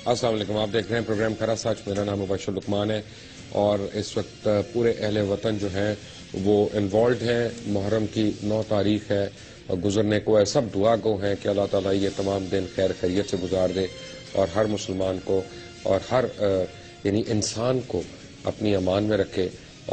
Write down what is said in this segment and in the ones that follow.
السلام علیکم، آپ دیکھ رہے ہیں پروگرام کھرا سچ. میرا نام مبشر لقمان ہے اور اس وقت پورے اہل وطن جو ہیں وہ انوالوڈ ہیں. محرم کی 9 تاریخ ہے اور گزرنے کو ہے. سب دعا گو ہیں کہ اللہ تعالیٰ یہ تمام دن خیر خیریت سے گزار دے اور ہر مسلمان کو اور ہر یعنی انسان کو اپنی امان میں رکھے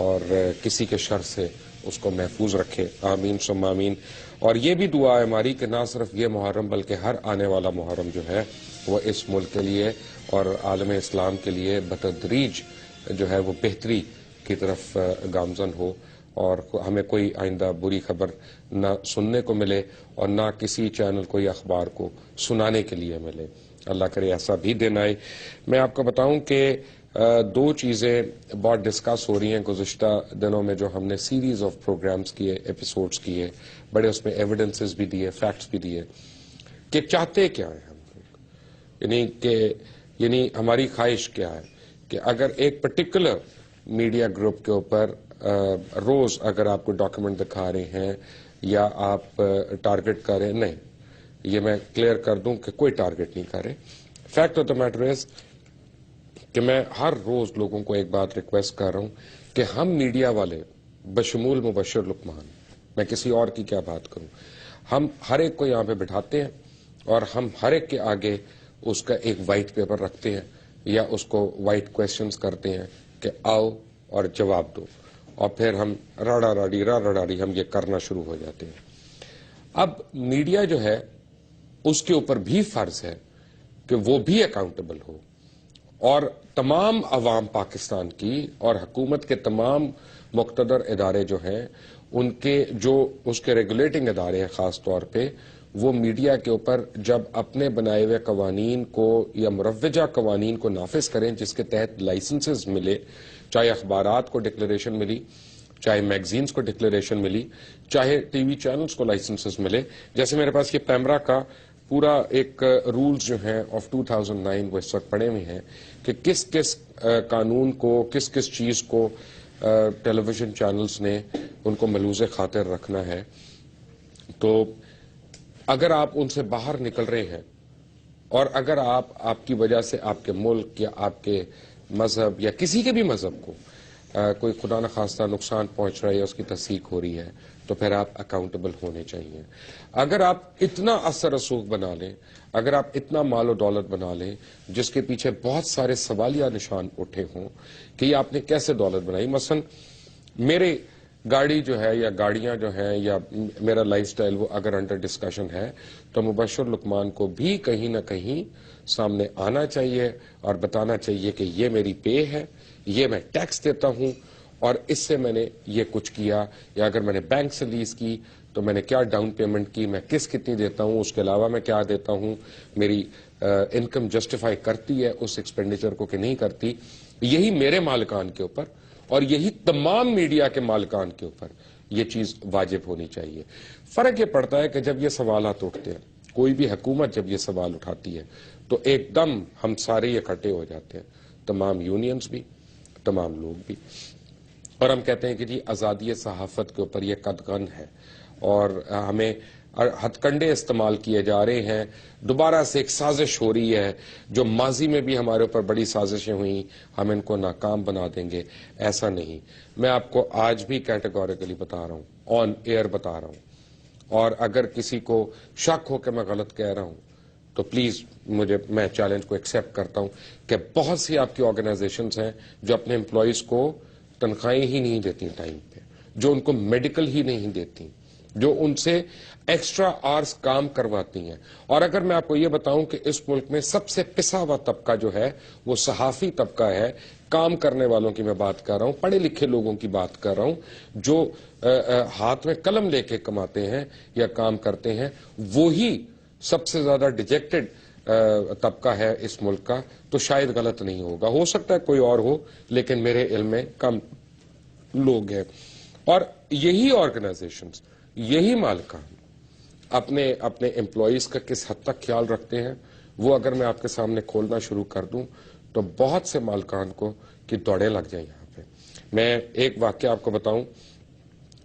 اور کسی کے شر سے اس کو محفوظ رکھے. آمین ثم آمین. اور یہ بھی دعا ہے ہماری کہ نہ صرف یہ محرم بلکہ ہر آنے والا محرم جو ہے وہ اس ملک کے لیے اور عالم اسلام کے لیے بتدریج جو ہے وہ بہتری کی طرف گامزن ہو اور ہمیں کوئی آئندہ بری خبر نہ سننے کو ملے اور نہ کسی چینل کو یا اخبار کو سنانے کے لیے ملے. اللہ کرے ایسا بھی دن آئے. میں آپ کو بتاؤں کہ 2 چیزیں بہت ڈسکس ہو رہی ہیں گزشتہ دنوں میں جو ہم نے سیریز آف پروگرامز کیے، ایپیسوڈز کیے، بڑے اس میں ایویڈنسز بھی دیے، فیکٹس بھی دیے کہ چاہتے کیا ہیں ہم، یعنی ہماری خواہش کیا ہے کہ اگر ایک پرٹیکولر میڈیا گروپ کے اوپر روز اگر آپ کو ڈاکیومنٹ دکھا رہے ہیں یا آپ ٹارگٹ کر رہے ہیں، نہیں، یہ میں کلیئر کر دوں کہ کوئی ٹارگٹ نہیں کر رہے. Fact of the matter is کہ میں ہر روز لوگوں کو ایک بات ریکویسٹ کر رہا ہوں کہ ہم میڈیا والے بشمول مبشر لقمان، میں کسی اور کی کیا بات کروں، ہم ہر ایک کو یہاں پہ بٹھاتے ہیں اور ہم ہر ایک کے آگے اس کا ایک وائٹ پیپر رکھتے ہیں یا اس کو وائٹ کویسچنز کرتے ہیں کہ آؤ اور جواب دو، اور پھر ہم راڑا راڑی ہم یہ کرنا شروع ہو جاتے ہیں. اب میڈیا جو ہے اس کے اوپر بھی فرض ہے کہ وہ بھی اکاؤنٹیبل ہو اور تمام عوام پاکستان کی اور حکومت کے تمام مقتدر ادارے جو ہیں ان کے جو اس کے ریگولیٹنگ ادارے ہیں خاص طور پہ وہ میڈیا کے اوپر جب اپنے بنائے ہوئے قوانین کو یا مروجہ قوانین کو نافذ کریں جس کے تحت لائسنسز ملے، چاہے اخبارات کو ڈکلیریشن ملی، چاہے میگزینز کو ڈکلیریشن ملی، چاہے ٹی وی چینلز کو لائسنسز ملے. جیسے میرے پاس یہ پیمرا کا پورا ایک رولز جو ہیں آف 2009 وہ اس وقت پڑے ہوئے ہیں کہ کس کس قانون کو کس کس چیز کو ٹیلی ویژن چینلز نے ان کو ملوز خاطر رکھنا ہے. تو اگر آپ ان سے باہر نکل رہے ہیں اور اگر آپ کی وجہ سے آپ کے ملک یا آپ کے مذہب یا کسی کے بھی مذہب کو کوئی خدا نخواستہ نقصان پہنچ رہا ہے یا اس کی تصدیق ہو رہی ہے تو پھر آپ اکاؤنٹیبل ہونے چاہیے. اگر آپ اتنا اثر رسوخ بنا لیں، اگر آپ اتنا مال و دولت بنا لیں جس کے پیچھے بہت سارے سوالیہ نشان اٹھے ہوں کہ یہ آپ نے کیسے دولت بنائی. مثلا میرے گاڑی جو ہے یا گاڑیاں جو ہیں یا میرا لائف سٹائل وہ اگر انڈر ڈسکشن ہے تو مبشر لقمان کو بھی کہیں نہ کہیں سامنے آنا چاہیے اور بتانا چاہیے کہ یہ میری پے ہے، یہ میں ٹیکس دیتا ہوں اور اس سے میں نے یہ کچھ کیا، یا اگر میں نے بینک سے لیز کی تو میں نے کیا ڈاؤن پیمنٹ کی، میں کتنی دیتا ہوں، اس کے علاوہ میں کیا دیتا ہوں، میری انکم جسٹیفائی کرتی ہے اس ایکسپینڈیچر کو کہ نہیں کرتی. یہی میرے مالکان کے اوپر اور یہی تمام میڈیا کے مالکان کے اوپر یہ چیز واجب ہونی چاہیے. فرق یہ پڑتا ہے کہ جب یہ سوالات اٹھتے ہیں، کوئی بھی حکومت جب یہ سوال اٹھاتی ہے تو ایک دم ہم سارے اکٹھے ہو جاتے ہیں، تمام یونینز بھی، تمام لوگ بھی، اور ہم کہتے ہیں کہ جی آزادی صحافت کے اوپر یہ قدغن ہے اور ہمیں ہتھ کنڈے استعمال کیے جا رہے ہیں. دوبارہ سے ایک سازش ہو رہی ہے، جو ماضی میں بھی ہمارے اوپر بڑی سازشیں ہوئیں، ہم ان کو ناکام بنا دیں گے. ایسا نہیں. میں آپ کو آج بھی کیٹیگوریکلی بتا رہا ہوں، آن ایئر بتا رہا ہوں، اور اگر کسی کو شک ہو کہ میں غلط کہہ رہا ہوں تو پلیز میں چیلنج کو ایکسیپٹ کرتا ہوں کہ بہت سی آپ کی آرگنائزیشنز ہیں جو اپنے امپلائیز کو تنخواہیں ہی نہیں دیتی ٹائم پہ، جو ان کو میڈیکل ہی نہیں دیتی، جو ان سے ایکسٹرا آرز کام کرواتی ہیں. اور اگر میں آپ کو یہ بتاؤں کہ اس ملک میں سب سے پسا ہوا طبقہ جو ہے وہ صحافی طبقہ ہے. کام کرنے والوں کی میں بات کر رہا ہوں، پڑھے لکھے لوگوں کی بات کر رہا ہوں جو ہاتھ میں قلم لے کے کماتے ہیں یا کام کرتے ہیں، وہی سب سے زیادہ ڈیجیکٹڈ طبقہ ہے اس ملک کا. تو شاید غلط نہیں ہوگا، ہو سکتا ہے کوئی اور ہو لیکن میرے علم میں کم لوگ ہیں. اور یہی آرگنائزیشنز، یہی مالکان اپنے امپلائیز کا کس حد تک خیال رکھتے ہیں وہ اگر میں آپ کے سامنے کھولنا شروع کر دوں تو بہت سے مالکان کو کی دوڑیں لگ جائیں. یہاں پہ میں ایک واقعہ آپ کو بتاؤں،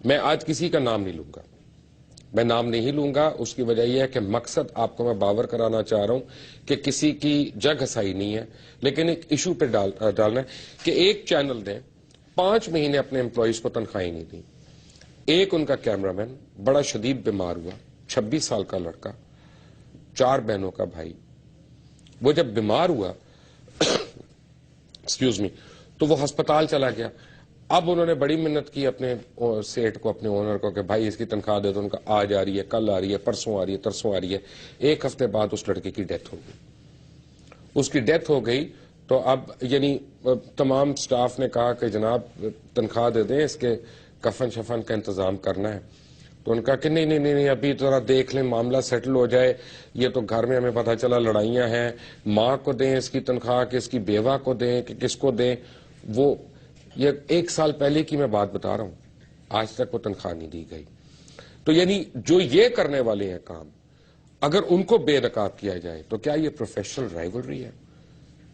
میں آج کسی کا نام نہیں لوں گا، میں نام نہیں لوں گا. اس کی وجہ یہ ہے کہ مقصد آپ کو میں باور کرانا چاہ رہا ہوں کہ کسی کی جگ ہسائی نہیں ہے, لیکن ایک ایشو پہ ڈالنا ہے کہ ایک چینل نے 5 مہینے اپنے امپلائیز کو تنخواہیں نہیں دی. ایک ان کا کیمرہ مین بڑا شدید بیمار ہوا, 26 سال کا لڑکا, 4 بہنوں کا بھائی. وہ جب بیمار ہوا ایکسکیوز می, تو وہ ہسپتال چلا گیا. اب انہوں نے بڑی محنت کی اپنے سیٹ کو, اپنے اونر کو, کہ بھائی اس کی تنخواہ دے دو. ان کا آج آ رہی ہے, کل آ رہی ہے, پرسوں آ رہی ہے, ترسوں آ رہی ہے. 1 ہفتے بعد اس لڑکے کی ڈیتھ ہو گئی. اس کی ڈیتھ ہو گئی تو اب یعنی تمام سٹاف نے کہا کہ جناب تنخواہ دے دیں, اس کے کفن شفن کا انتظام کرنا ہے. تو ان کا کہ نہیں ابھی ذرا دیکھ لیں, معاملہ سیٹل ہو جائے. یہ تو گھر میں ہمیں پتا چلا لڑائیاں ہیں, ماں کو دیں اس کی تنخواہ کہ اس کی بیوہ کو دیں کہ کس کو دیں. وہ یہ 1 سال پہلے کی میں بات بتا رہا ہوں, آج تک وہ تنخواہ نہیں دی گئی. تو یعنی جو یہ کرنے والے ہیں کام, اگر ان کو بے نقاب کیا جائے تو کیا یہ پروفیشنل رائیولری ہے؟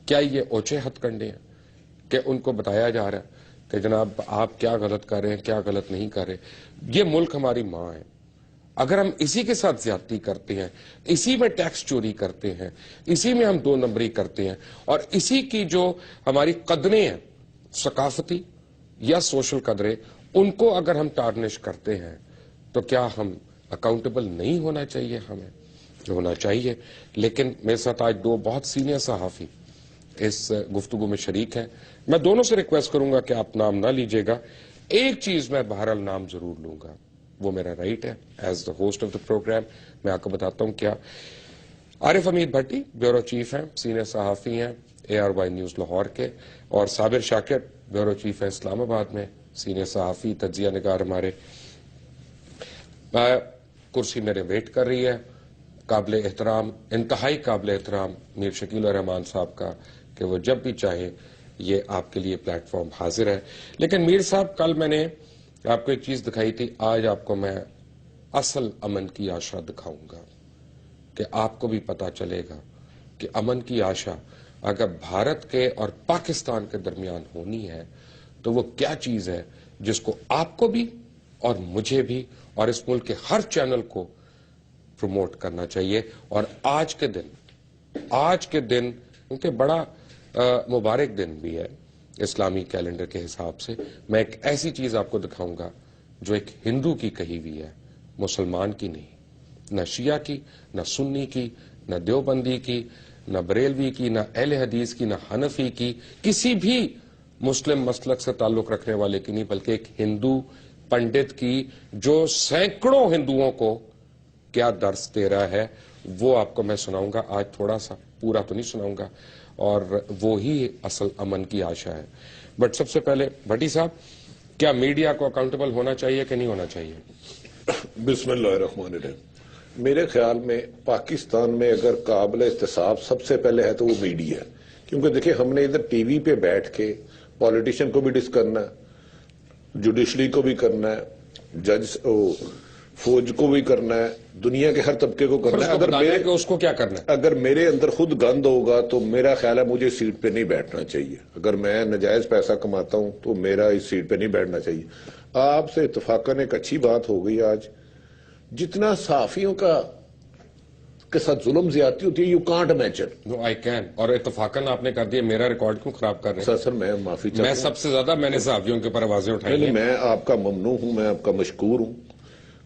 کیا یہ اوچے ہتھ کنڈے ہیں کہ ان کو بتایا جا رہا ہے کہ جناب آپ کیا غلط کر رہے ہیں, کیا غلط نہیں کر رہے؟ یہ ملک ہماری ماں ہے. اگر ہم اسی کے ساتھ زیادتی کرتے ہیں, اسی میں ٹیکس چوری کرتے ہیں, اسی میں ہم 2 نمبری کرتے ہیں, اور اسی کی جو ہماری قدریں ہیں ثقافتی یا سوشل قدریں, ان کو اگر ہم ٹارنش کرتے ہیں, تو کیا ہم اکاؤنٹیبل نہیں ہونا چاہیے؟ ہمیں ہونا چاہیے. لیکن میرے ساتھ آج 2 بہت سینئر صحافی اس گفتگو میں شریک ہیں. میں دونوں سے ریکویسٹ کروں گا کہ آپ نام نہ لیجیے گا. ایک چیز میں بہرحال نام ضرور لوں گا, وہ میرا رائٹ ہے as the host of the programme. میں آپ کو بتاتا ہوں کیا. عارف حمید بھٹی بیورو چیف ہیں, سینئر صحافی ہیں ARY نیوز لاہور کے, اور صابر شاکر بیورو چیف ہیں اسلام آباد میں, سینئر صحافی, تجزیہ نگار ہمارے. کرسی میرے ویٹ کر رہی ہے, قابل احترام, انتہائی قابل احترام میر شکیل الرحمان صاحب کا, کہ وہ جب بھی چاہے یہ آپ کے لیے پلیٹ فارم حاضر ہے. لیکن میر صاحب, کل میں نے آپ کو ایک چیز دکھائی تھی, آج آپ کو میں اصل امن کی آشا دکھاؤں گا, کہ آپ کو بھی پتا چلے گا کہ امن کی آشا اگر بھارت کے اور پاکستان کے درمیان ہونی ہے تو وہ کیا چیز ہے جس کو آپ کو بھی اور مجھے بھی اور اس ملک کے ہر چینل کو پروموٹ کرنا چاہیے. اور آج کے دن کیونکہ بڑا مبارک دن بھی ہے اسلامی کیلنڈر کے حساب سے, میں ایک ایسی چیز آپ کو دکھاؤں گا جو ایک ہندو کی کہی ہوئی ہے, مسلمان کی نہیں, نہ شیعہ کی, نہ سنی کی, نہ دیوبندی کی, نہ بریلوی کی, نہ اہل حدیث کی, نہ حنفی کی, کسی بھی مسلم مسلک سے تعلق رکھنے والے کی نہیں, بلکہ ایک ہندو پنڈت کی جو سینکڑوں ہندوؤں کو کیا درس دے رہا ہے, وہ آپ کو میں سناؤں گا. آج تھوڑا سا, پورا تو نہیں سناؤں گا, اور وہی اصل امن کی آشا ہے. بٹ سب سے پہلے بھٹی صاحب, کیا میڈیا کو اکاؤنٹیبل ہونا چاہیے کہ نہیں ہونا چاہیے؟ بسم اللہ الرحمن الرحیم. میرے خیال میں پاکستان میں اگر قابل احتساب سب سے پہلے ہے تو وہ میڈیا ہے. کیونکہ دیکھیں, ہم نے ادھر ٹی وی پہ بیٹھ کے پالیٹیشین کو بھی ڈس کرنا ہے, جوڈیشری کو بھی کرنا ہے, جج فوج کو بھی کرنا ہے, دنیا کے ہر طبقے کو کرنا ہے. اس کو کیا کرنا ہے؟ اگر میرے اندر خود گند ہوگا تو میرا خیال ہے مجھے سیٹ پہ نہیں بیٹھنا چاہیے. اگر میں ناجائز پیسہ کماتا ہوں تو میرا اس سیٹ پہ نہیں بیٹھنا چاہیے. آپ سے اتفاقاً ایک اچھی بات ہو گئی آج, جتنا صحافیوں کا کے ساتھ ظلم زیادتی ہوتی ہے, you can't imagine. No I can. اور اتفاقاً آپ نے کر دیا, میرا ریکارڈ کیوں خراب کر رہے ہیں؟ سر میں معافی چاہتا ہوں. میں سب سے زیادہ میں نے صحافیوں کے اوپر آوازیں اٹھائی ہیں. میں آپ کا ممنون ہوں, میں آپ کا مشکور ہوں.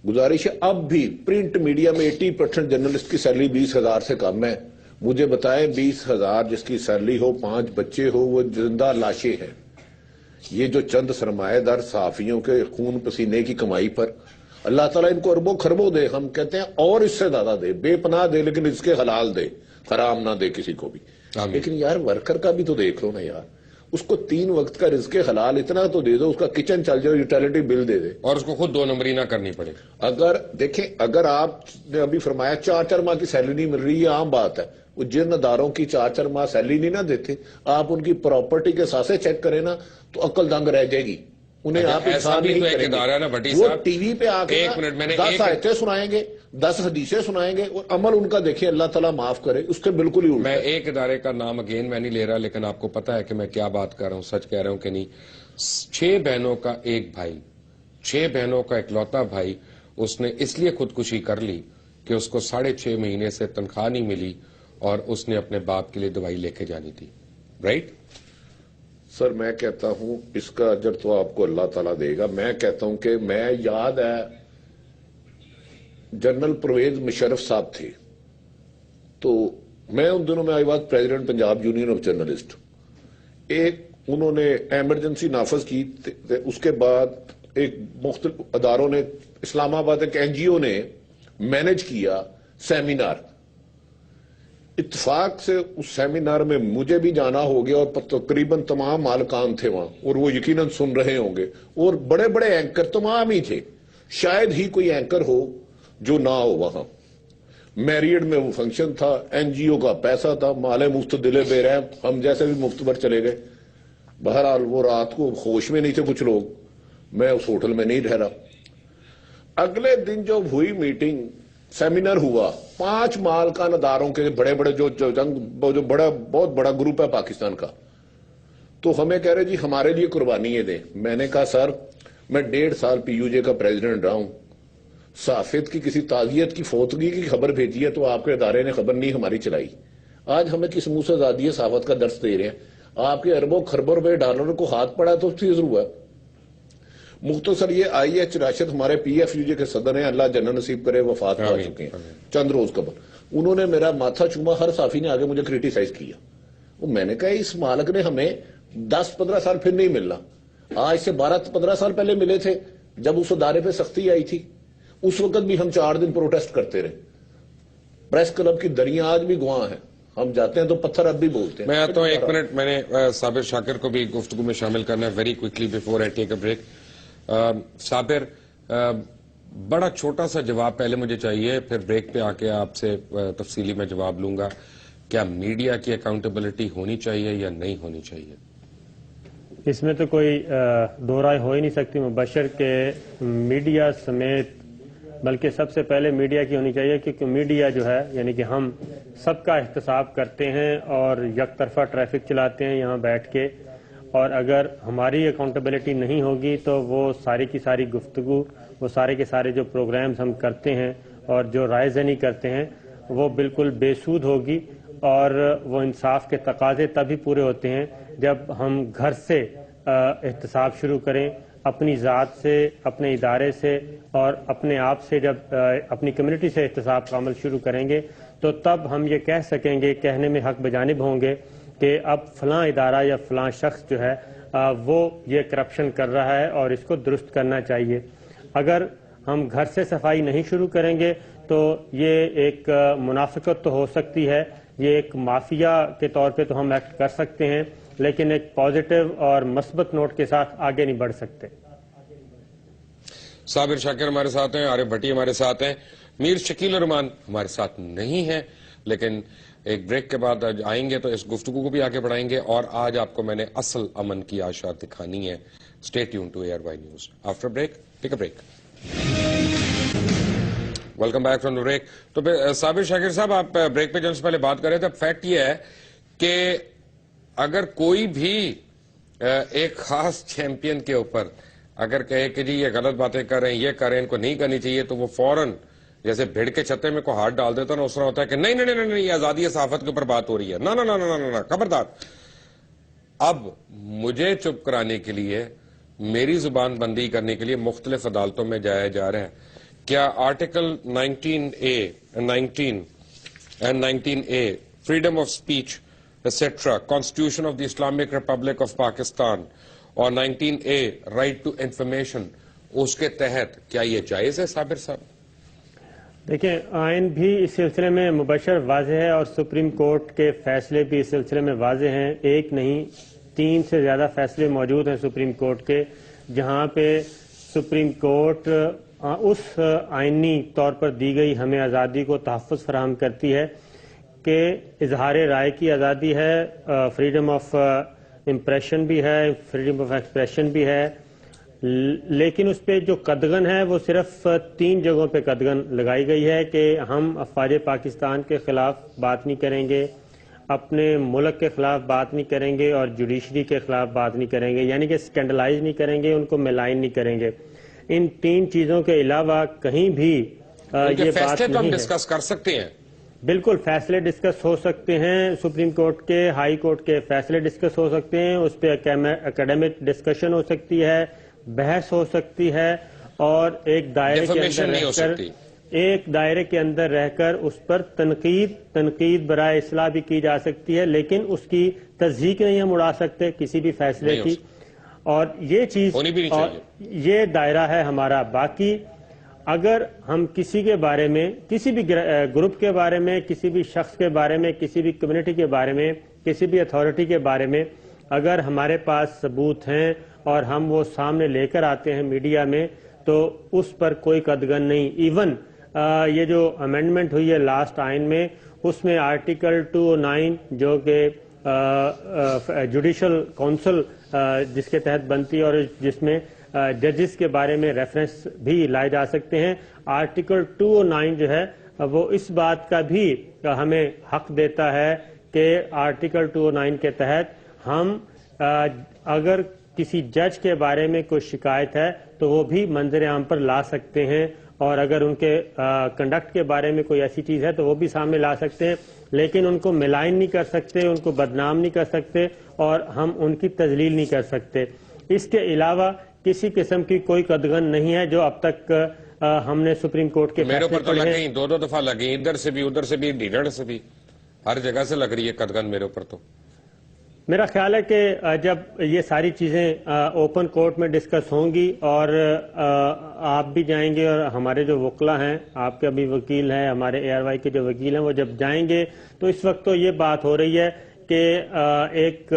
گزارش ہے, اب بھی پرنٹ میڈیا میں 80% جرنلسٹ کی سیلری 20,000 سے کم ہے. مجھے بتائیں 20,000 جس کی سیلری ہو, 5 بچے ہو, وہ زندہ لاشیں ہیں. یہ جو چند سرمایہ دار صحافیوں کے خون پسینے کی کمائی پر اللہ تعالیٰ ان کو اربوں خربوں دے, ہم کہتے ہیں اور اس سے زیادہ دے, بے پناہ دے, لیکن اس کے حلال دے, حرام نہ دے کسی کو بھی. لیکن یار ورکر کا بھی تو دیکھ لو نا یار, اس کو 3 وقت کا رزق حلال اتنا تو دے دو, اس کا کچن چل جائے, یوٹیلیٹی بل دے دے, اور اس کو خود 2 نمبری نہ کرنی پڑے. اگر دیکھیں, اگر آپ نے ابھی فرمایا 4 ماہ کی سیلری نہیں مل رہی, یہ عام بات ہے. وہ جن اداروں کی 4 ماہ سیلری نہیں نہ دیتے, آپ ان کی پراپرٹی کے ساتھ چیک کریں نا تو عقل دنگ رہ جائے گی. انہیں آپ انسان نہیں کریں گے. وہ ٹی وی پہ آ کے 10 آیتیں سنائیں گے, 10 حدیثیں سنائیں گے, اور عمل ان کا دیکھیں, اللہ تعالیٰ معاف کرے, اس کے بالکل ہی الٹا. میں ایک ادارے کا نام اگین میں نہیں لے رہا, لیکن آپ کو پتا ہے کہ میں کیا بات کر رہا ہوں, سچ کہہ رہا ہوں کہ نہیں. 6 بہنوں کا ایک بھائی, 6 بہنوں کا اکلوتا بھائی, اس نے اس لیے خودکشی کر لی کہ اس کو 6.5 مہینے سے تنخواہ نہیں ملی اور اس نے اپنے باپ کے لیے دوائی لے کے جانی تھی. رائٹ؟ سر میں کہتا ہوں اس کا اجر تو آپ کو اللہ تعالیٰ دے گا. میں کہتا ہوں کہ میں یاد ہے جنرل پرویز مشرف صاحب تھے تو میں ان دنوں میں I was president Punjab union of journalist. ایک انہوں نے ایمرجنسی نافذ کی, اس کے بعد ایک مختلف اداروں نے, اسلام آباد ایک این جی او نے مینج کیا سیمینار. اتفاق سے اس سیمینار میں مجھے بھی جانا ہو گیا اور تقریباً تمام مالکان تھے وہاں اور وہ یقیناً سن رہے ہوں گے اور بڑے بڑے اینکر تمام ہی تھے. شاید ہی کوئی اینکر ہو جو نہ ہو وہاں. میریڈ میں وہ فنکشن تھا, این جی او کا پیسہ تھا, مال مفت دلے بے رحم, ہم جیسے بھی مفت پر چلے گئے. بہرحال وہ رات کو ہوش میں نہیں تھے کچھ لوگ, میں اس ہوٹل میں نہیں ٹھہرا. اگلے دن جو ہوئی میٹنگ, سیمینار ہوا, 5 مالکان اداروں کے بڑے بڑے جو بہت بڑا گروپ ہے پاکستان کا, تو ہمیں کہہ رہے جی ہمارے لیے قربانیاں دیں. میں نے کہا سر میں 1.5 سال پی یو جے کا پریزیڈنٹ رہا ہوں, صحافت کی کسی تعزیت کی فوتگی کی خبر بھیجی ہے تو آپ کے ادارے نے خبر نہیں ہماری چلائی. آج ہمیں کس منہ سے آزادی صحافت کا درس دے رہے ہیں. آپ کے اربوں خربوں روپے ڈالروں کو ہاتھ پڑا تو چیز ہوا. مختصر یہ آئی ایچ راشد ہمارے پی ایف یو جے کے صدر ہیں, اللہ جنت نصیب کرے, وفات پا چکے ہیں چند روز قبل. انہوں نے میرا ماتھا چوما, ہر صحافی نے آگے مجھے کریٹیسائز کیا. میں نے کہا اس مالک نے ہمیں 10-15 سال پھر نہیں ملنا, آج سے 12-15 سال پہلے ملے تھے جب اس ادارے پہ سختی آئی تھی. اس وقت بھی ہم 4 دن پروٹیسٹ کرتے رہے. پریس کلب کی دریاں آج بھی گواہ ہیں, ہم جاتے ہیں تو پتھر اب بھی بولتے ہیں. میں آتا ہوں 1 منٹ, میں نے صابر شاکر کو بھی گفتگو میں شامل کرنا ہے very quickly before I take a break. Sabir, بڑا چھوٹا سا جواب پہلے مجھے چاہیے, پھر بریک پہ آ کے آپ سے تفصیلی میں جواب لوں گا. کیا میڈیا کی اکاؤنٹیبلٹی ہونی چاہیے یا نہیں ہونی چاہیے؟ اس میں تو کوئی دو رائے ہو ہی نہیں سکتی مبشر کہ میڈیا سمیت, بلکہ سب سے پہلے میڈیا کی ہونی چاہیے, کیونکہ میڈیا جو ہے یعنی کہ ہم سب کا احتساب کرتے ہیں اور یک طرفہ ٹریفک چلاتے ہیں یہاں بیٹھ کے, اور اگر ہماری اکاؤنٹیبلٹی نہیں ہوگی تو وہ ساری کی ساری گفتگو, وہ سارے کے سارے جو پروگرامز ہم کرتے ہیں اور جو رائے زنی کرتے ہیں وہ بالکل بے سود ہوگی. اور وہ انصاف کے تقاضے تبھی پورے ہوتے ہیں جب ہم گھر سے احتساب شروع کریں, اپنی ذات سے, اپنے ادارے سے اور اپنے آپ سے. جب اپنی کمیونٹی سے احتساب کا عمل شروع کریں گے تو تب ہم یہ کہہ سکیں گے, کہنے میں حق بجانب ہوں گے کہ اب فلاں ادارہ یا فلاں شخص جو ہے وہ یہ کرپشن کر رہا ہے اور اس کو درست کرنا چاہیے. اگر ہم گھر سے صفائی نہیں شروع کریں گے تو یہ ایک منافقت تو ہو سکتی ہے, یہ ایک مافیا کے طور پہ تو ہم ایکٹ کر سکتے ہیں, لیکن ایک پازیٹیو اور مثبت نوٹ کے ساتھ آگے نہیں بڑھ سکتے. صابر شاکر ہمارے ساتھ ہیں, عارف بھٹی ہمارے ساتھ ہیں, میر شکیل الرحمان ہمارے ساتھ نہیں ہیں, لیکن ایک بریک کے بعد آئیں گے تو اس گفتگو کو بھی آگے بڑھائیں گے. اور آج آپ کو میں نے اصل امن کی آشات دکھانی ہے. Stay tune to ARY news. After break take a break. Welcome back from the break. تو صابر شاکر صاحب, آپ بریک پہ جن سے پہلے بات کر رہے تھے, فیکٹ یہ ہے کہ اگر کوئی بھی ایک خاص چیمپئن کے اوپر اگر کہے کہ جی یہ غلط باتیں کر رہے ہیں, یہ کر رہے ہیں, ان کو نہیں کرنی چاہیے, تو وہ فوراً جیسے بھیڑ کے چھتے میں کو ہاتھ ڈال دیتا نا, اس طرح ہوتا ہے کہ نہیں نہیں نہیں, یہ آزادی صحافت کے اوپر بات ہو رہی ہے, نہ خبردار. اب مجھے چپ کرانے کے لیے, میری زبان بندی کرنے کے لیے مختلف عدالتوں میں جایا جا رہا ہے. کیا article 19 and 19A freedom of speech etc. Constitution of the Islamic Republic of Pakistan اور 19A right to information, اس کے تحت کیا یہ جائز ہے صابر صاحب؟ دیکھیں, آئین بھی اس سلسلے میں مبشر واضح ہے اور سپریم کورٹ کے فیصلے بھی اس سلسلے میں واضح ہیں. ایک نہیں 3 سے زیادہ فیصلے موجود ہیں سپریم کورٹ کے, جہاں پہ سپریم کورٹ اس آئینی طور پر دی گئی ہمیں آزادی کو تحفظ فراہم کرتی ہے کہ اظہار رائے کی آزادی ہے, فریڈم آف امپریشن بھی ہے, فریڈم آف ایکسپریشن بھی ہے, لیکن اس پہ جو قدغن ہے وہ صرف 3 جگہوں پہ قدغن لگائی گئی ہے کہ ہم افواج پاکستان کے خلاف بات نہیں کریں گے, اپنے ملک کے خلاف بات نہیں کریں گے اور جوڈیشری کے خلاف بات نہیں کریں گے, یعنی کہ اسکینڈلائز نہیں کریں گے, ان کو میلائن نہیں کریں گے. ان 3 چیزوں کے علاوہ کہیں بھی یہ بات فیصلے تو ہم نہیں ہے. ڈسکس کر سکتے ہیں. بالکل فیصلے ڈسکس ہو سکتے ہیں، سپریم کورٹ کے، ہائی کورٹ کے فیصلے ڈسکس ہو سکتے ہیں، اس پہ اکیڈمک ڈسکشن ہو سکتی ہے، بحث ہو سکتی ہے، اور ایک دائرے کے اندر رہ کر اس پر تنقید برائے اصلاح بھی کی جا سکتی ہے، لیکن اس کی تصدیق نہیں ہم اڑا سکتے کسی بھی فیصلے کی، اور یہ چیز یہ دائرہ ہے ہمارا. باقی اگر ہم کسی کے بارے میں، کسی بھی گروپ کے بارے میں، کسی بھی شخص کے بارے میں، کسی بھی کمیونٹی کے بارے میں، کسی بھی اتھارٹی کے بارے میں اگر ہمارے پاس ثبوت ہیں اور ہم وہ سامنے لے کر آتے ہیں میڈیا میں، تو اس پر کوئی قدغن نہیں. ایون یہ جو امینڈمنٹ ہوئی ہے لاسٹ آئین میں، اس میں آرٹیکل 209 جو کہ جوڈیشل کونسل جس کے تحت بنتی ہے اور جس میں ججز کے بارے میں ریفرنس بھی لائے جا سکتے ہیں، آرٹیکل 209 جو ہے وہ اس بات کا بھی ہمیں حق دیتا ہے کہ آرٹیکل 209 کے تحت ہم اگر کسی جج کے بارے میں کوئی شکایت ہے تو وہ بھی منظر عام پر لا سکتے ہیں، اور اگر ان کے کنڈکٹ کے بارے میں کوئی ایسی چیز ہے تو وہ بھی سامنے لا سکتے ہیں، لیکن ان کو ملائن نہیں کر سکتے، ان کو بدنام نہیں کر سکتے، اور ہم ان کی تذلیل نہیں کر سکتے. اس کے علاوہ کسی قسم کی کوئی قدغن نہیں ہے جو اب تک ہم نے سپریم کورٹ کے میرے اوپر تو لگ گئی، 2 دفعہ لگی، ادھر سے بھی ادھر سے بھی ڈیلر سے بھی، ہر جگہ سے لگ رہی ہے قدغن میرے اوپر. تو میرا خیال ہے کہ جب یہ ساری چیزیں اوپن کورٹ میں ڈسکس ہوں گی اور آپ بھی جائیں گے اور ہمارے جو وکلا ہیں، آپ کے ابھی وکیل ہیں، ہمارے ARY کے جو وکیل ہیں، وہ جب جائیں گے تو اس وقت تو یہ بات ہو رہی ہے کہ ایک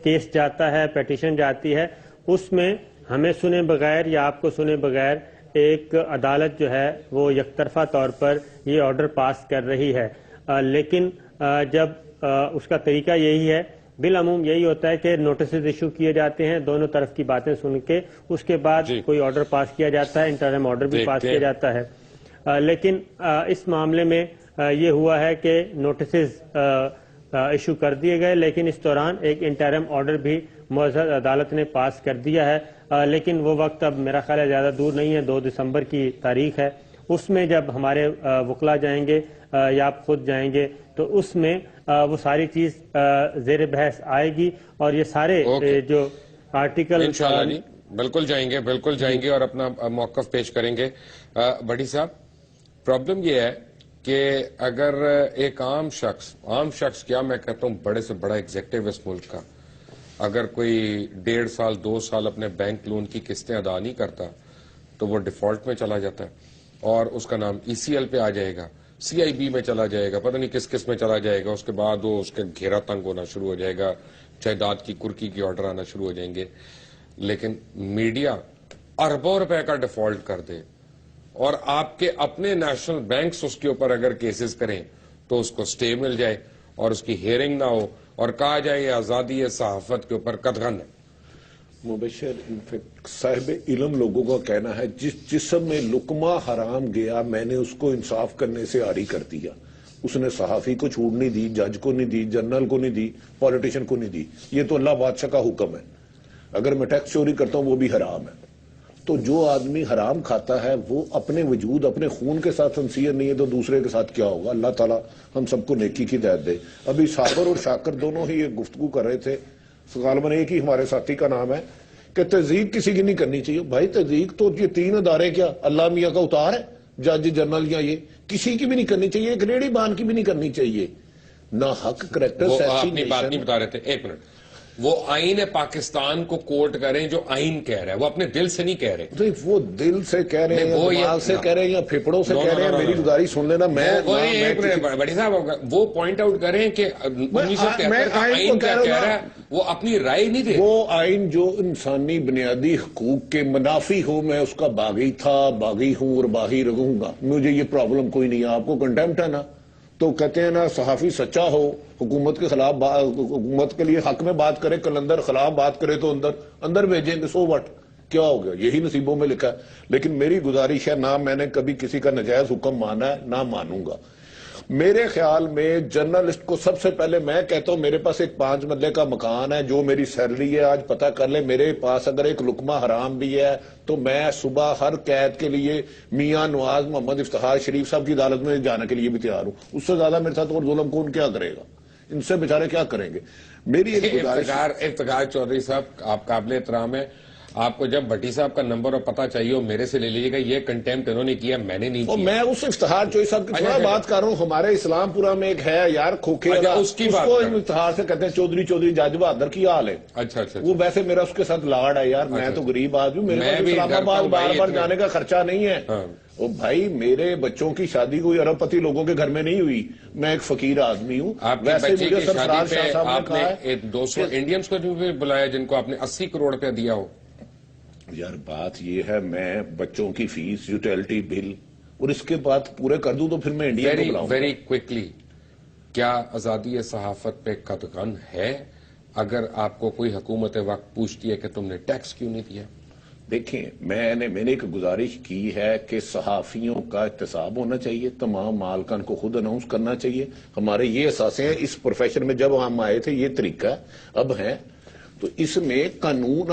کیس جاتا ہے، پیٹیشن جاتی ہے، اس میں ہمیں سنے بغیر یا آپ کو سنے بغیر ایک عدالت جو ہے وہ یک طرفہ طور پر یہ آرڈر پاس کر رہی ہے. لیکن جب اس کا طریقہ یہی ہے، بالعموم یہی ہوتا ہے کہ نوٹسز ایشو کیے جاتے ہیں دونوں طرف کی باتیں سن کے، اس کے بعد کوئی آرڈر پاس کیا جاتا ہے، انٹرم آرڈر بھی پاس کیا جاتا ہے. لیکن اس معاملے میں یہ ہوا ہے کہ نوٹسز ایشو کر دیے گئے، لیکن اس دوران ایک انٹرم آرڈر بھی معزز عدالت نے پاس کر دیا ہے. لیکن وہ وقت اب میرا خیال ہے زیادہ دور نہیں ہے، 2 دسمبر کی تاریخ ہے. اس میں جب ہمارے وکلا جائیں گے یا آپ خود جائیں گے تو اس میں وہ ساری چیز زیر بحث آئے گی، اور یہ سارے جو آرٹیکل انشاءاللہ جی بالکل جائیں گے، بالکل جائیں گے اور اپنا موقف پیش کریں گے. بڑی صاحب، پرابلم یہ ہے کہ اگر ایک عام شخص کیا میں کہتا ہوں بڑے سے بڑا ایگزیکٹو اس ملک کا، اگر کوئی 1.5 سال 2 سال اپنے بینک لون کی قسطیں ادا نہیں کرتا تو وہ ڈیفالٹ میں چلا جاتا ہے اور اس کا نام ECL پہ آ جائے گا، CIB میں چلا جائے گا، پتہ نہیں کس میں چلا جائے گا. اس کے بعد وہ اس کے گھیرا تنگ ہونا شروع ہو جائے گا، جائیداد کی کرکی کی آرڈر آنا شروع ہو جائیں گے. لیکن میڈیا اربوں روپے کا ڈیفالٹ کر دے اور آپ کے اپنے نیشنل بینکس اس کے اوپر اگر کیسز کریں تو اس کو سٹے مل جائے اور اس کی ہیئرنگ نہ ہو اور کہا جائے یہ آزادی صحافت کے اوپر قدغن ہے. مبشر انفیکٹ صاحب علم لوگوں کا کہنا ہے جس جسم میں لقمہ حرام گیا میں نے اس کو انصاف کرنے سے عاری کر دیا. اس نے صحافی کو چھوٹ نہیں دی، جج کو نہیں دی، جنرل کو نہیں دی، پولیٹیشین کو نہیں دی. یہ تو اللہ بادشاہ کا حکم ہے. اگر میں ٹیکس چوری کرتا ہوں وہ بھی حرام ہے. تو جو آدمی حرام کھاتا ہے وہ اپنے وجود اپنے خون کے ساتھ سنسیئر نہیں ہے تو دوسرے کے ساتھ کیا ہوگا. اللہ تعالیٰ ہم سب کو نیکی کی ہدایت دے. ابھی صابر اور شاکر دونوں ہی ایک گفتگو کر رہے تھے، غالباً ایک ہی ہمارے ساتھی کا نام ہے، کہ تصدیق کسی کی نہیں کرنی چاہیے. بھائی تصدیق تو یہ 3 ادارے کیا اللہ میاں کا اتار ہے، جج جنرل یا یہ کسی کی بھی نہیں کرنی چاہیے، ایک ریڑھی بان کی بھی نہیں کرنی چاہیے. نہ حق کریکٹر وہ اپنی بات نہیں بتا رہے تھے. ایک منٹ، وہ آئین پاکستان کو کوٹ کریں جو آئین کہہ رہا ہے، وہ اپنے دل سے نہیں کہہ رہے. وہ دل سے کہہ رہے ہیں، دماغ سے کہہ رہے ہیں یا پھپڑوں سے کہہ رہے ہیں. میری گزارش سن لینا. بڑی صاحب وہ پوائنٹ آؤٹ کریں کہ 1973 کا آئین کیا کہہ رہا ہے، وہ اپنی رائے نہیں دے. وہ آئین جو انسانی بنیادی حقوق کے منافی ہو، میں اس کا باغی تھا، باغی ہوں اور باغی رہوں گا. مجھے یہ پرابلم کوئی نہیں ہے. آپ کو کنٹیمپٹ ہے نا، تو کہتے ہیں نا صحافی سچا ہو، حکومت کے خلاف حکومت کے لیے حق میں بات کرے، کلندر خلاف بات کرے تو اندر بھیجیں گے. سو وٹ، کیا ہو گیا، یہی نصیبوں میں لکھا ہے. لیکن میری گزارش ہے، نہ میں نے کبھی کسی کا نجائز حکم مانا ہے نہ مانوں گا. میرے خیال میں جرنلسٹ کو سب سے پہلے میں کہتا ہوں میرے پاس ایک 5 مرلے کا مکان ہے, جو میری سیلری ہے آج پتہ کر لے, میرے پاس اگر ایک لقمہ حرام بھی ہے تو میں صبح ہر قید کے لیے میاں نواز محمد افتخار شریف صاحب کی عدالت میں جانے کے لیے بھی تیار ہوں. اس سے زیادہ میرے ساتھ اور ظلم کون کیا کرے گا؟ ان سے بیچارے کیا کریں گے؟ میری ایک گزارش. افتخار چودھری صاحب آپ قابل احترام ہے, آپ کو جب بھٹی صاحب کا نمبر اور پتہ چاہیے ہو میرے سے لے لیجیے گا. یہ کنٹیمپٹ انہوں نے کیا, میں نے نہیں کیا. میں اس افتخار چوہدری صاحب کی تھوڑا بات کر رہا ہوں. ہمارے اسلام پورا میں ایک ہے یار کھوکھے, اس کو افتخار سے کہتے ہیں چودھری جاج بہادر کی حال ہے. اچھا, وہ ویسے میرا اس کے ساتھ لاڑ ہے یار. میں تو غریب آدمی ہوں, میرے پاس اسلام آباد بار بار جانے کا خرچہ نہیں ہے. او بھائی, میرے بچوں کی شادی کوئی ارب پتی لوگوں کے گھر میں نہیں ہوئی, میں ایک فقیر آدمی ہوں. ویسے مجھے سرفراز شاہ صاحب نے کہا ہے 200 انڈینز کو بھی بلایا جن کو آپ نے 80 کروڑ روپیہ دیا ہو. یار بات یہ ہے, میں بچوں کی فیس, یوٹیلٹی بل اور اس کے بعد پورے کر دوں تو پھر میں انڈیا کو بلاؤں. ویری کوئکلی, کیا آزادی صحافت پہ قدغن ہے اگر آپ کو کوئی حکومت وقت پوچھتی ہے کہ تم نے ٹیکس کیوں نہیں دیا؟ دیکھیں, میں نے ایک گزارش کی ہے کہ صحافیوں کا احتساب ہونا چاہیے, تمام مالکان کو خود اناؤنس کرنا چاہیے. ہمارے یہ اثاثے ہیں اس پروفیشن میں, جب ہم آئے تھے یہ طریقہ اب ہے. تو اس میں قانون,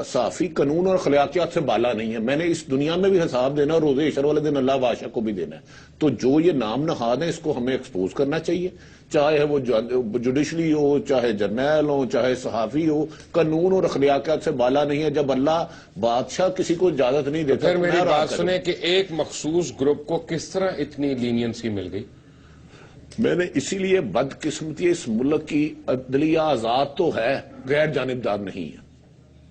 صحافی قانون اور اخلاقیات سے بالا نہیں ہے. میں نے اس دنیا میں بھی حساب دینا اور روز عشر والے دن اللہ بادشاہ کو بھی دینا ہے. تو جو یہ نام نہاد ہیں اس کو ہمیں ایکسپوز کرنا چاہیے, چاہے وہ جوڈیشلی ہو, چاہے جرنیل ہو, چاہے صحافی ہو. قانون اور اخلاقیات سے بالا نہیں ہے. جب اللہ بادشاہ کسی کو اجازت نہیں دیتا. پھر میری بات سنیں کہ ایک مخصوص گروپ کو کس طرح اتنی لینینسی مل گئی؟ میں نے اسی لیے بدقسمتی, اس ملک کی عدلیہ آزاد تو ہے, غیر جانبدار نہیں ہے.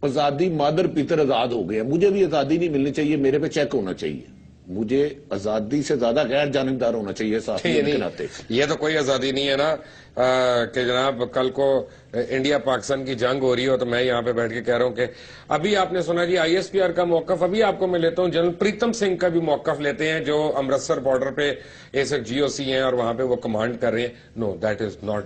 آزادی مادر پیتر آزاد ہو گیا. مجھے بھی آزادی نہیں ملنی چاہیے, میرے پہ چیک ہونا چاہیے. مجھے آزادی سے زیادہ غیر جانبدار ہونا چاہیے صحافیوں کے ناطے. یہ تو کوئی آزادی نہیں ہے نا کہ جناب کل کو انڈیا پاکستان کی جنگ ہو رہی ہو تو میں یہاں پہ بیٹھ کے کہہ رہا ہوں کہ ابھی آپ نے سنا جی آئی ایس پی آر کا موقف, ابھی آپ کو میں لیتا ہوں جنرل پریتم سنگھ کا بھی موقف لیتے ہیں جو امرتسر بارڈر پہ ایسک جی او سی ہیں اور وہاں پہ وہ کمانڈ کر رہے ہیں. No, that is not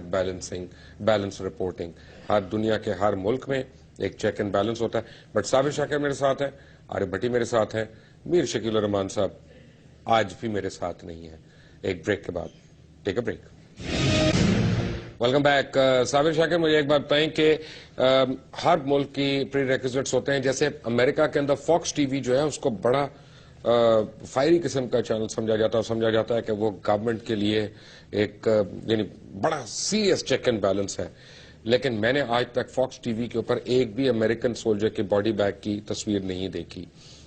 balance reporting. ہر دنیا کے ہر ملک میں ایک چیک اینڈ بیلنس ہوتا ہے. بٹ صابر شاکر میرے ساتھ ہے, عارف بھٹی میرے ساتھ ہے, میر شکیل الرحمان صاحب آج بھی میرے ساتھ نہیں ہے. ایک بریک کے بعد, take a break. Welcome back. Sabir Shakir, مجھے ایک بات بتائیں کہ ہر ملک کی پری ریکوزٹس ہوتے ہیں. جیسے امریکہ کے اندر فاکس ٹی وی جو ہے اس کو بڑا فائری قسم کا چینل سمجھا جاتا ہے, اور سمجھا جاتا ہے کہ وہ گورنمنٹ کے لیے ایک یعنی بڑا سیریس چیک اینڈ بیلنس ہے. لیکن میں نے آج تک فاکس ٹی وی کے اوپر ایک بھی امریکن سولجر کے باڈی بیگ کی تصویر نہیں دیکھی.